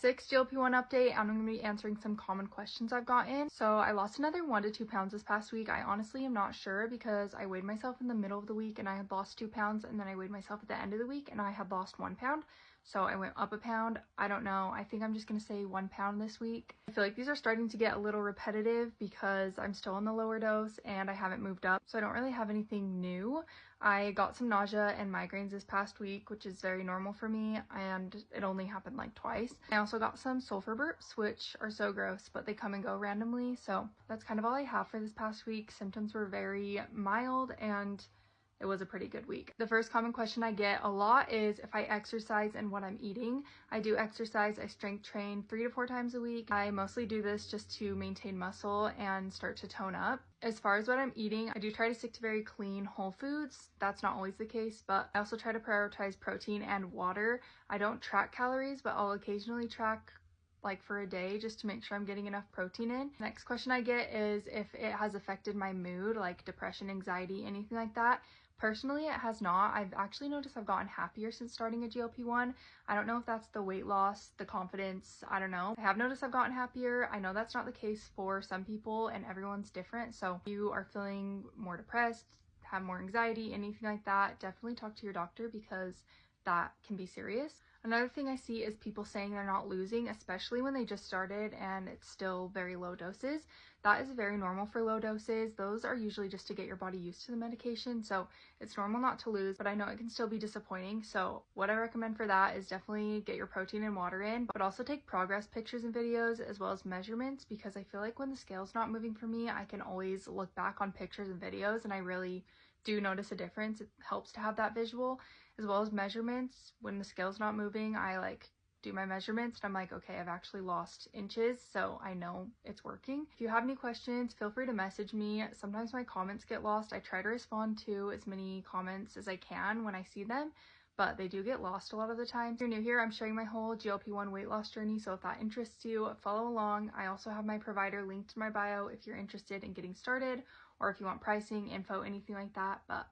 6 GLP-1 update. I'm going to be answering some common questions I've gotten. So I lost another 1 to 2 pounds this past week. I honestly am not sure because I weighed myself in the middle of the week and I had lost 2 pounds, and then I weighed myself at the end of the week and I had lost 1 pound. So I went up a pound. I don't know. I think I'm just going to say 1 pound this week. I feel like these are starting to get a little repetitive because I'm still on the lower dose and I haven't moved up. So I don't really have anything new. I got some nausea and migraines this past week, which is very normal for me, and it only happened like twice. I also got some sulfur burps, which are so gross, but they come and go randomly. So that's kind of all I have for this past week. Symptoms were very mild and it was a pretty good week. The first common question I get a lot is if I exercise and what I'm eating. I do exercise. I strength train 3 to 4 times a week. I mostly do this just to maintain muscle and start to tone up. As far as what I'm eating, I do try to stick to very clean whole foods. That's not always the case, but I also try to prioritize protein and water. I don't track calories, but I'll occasionally track like for a day just to make sure I'm getting enough protein in. Next question I get is if it has affected my mood, like depression, anxiety, anything like that. Personally, it has not. I've actually noticed I've gotten happier since starting a GLP-1. I don't know if that's the weight loss, the confidence, I don't know. I have noticed I've gotten happier. I know that's not the case for some people and everyone's different. So if you are feeling more depressed, have more anxiety, anything like that, definitely talk to your doctor because that can be serious. Another thing I see is people saying they're not losing, especially when they just started and it's still very low doses. That is very normal for low doses. Those are usually just to get your body used to the medication, so it's normal not to lose, but I know it can still be disappointing. So what I recommend for that is definitely get your protein and water in, but also take progress pictures and videos as well as measurements, because I feel like when the scale's not moving for me, I can always look back on pictures and videos and I really do notice a difference. It helps to have that visual, as well as measurements. When the scale's not moving, I do my measurements and I'm like, okay, I've actually lost inches, so I know it's working. If you have any questions, feel free to message me. Sometimes my comments get lost. I try to respond to as many comments as I can when I see them, but they do get lost a lot of the time. If you're new here, I'm sharing my whole GLP-1 weight loss journey, so if that interests you, follow along. I also have my provider linked in my bio if you're interested in getting started, or if you want pricing, info, anything like that. But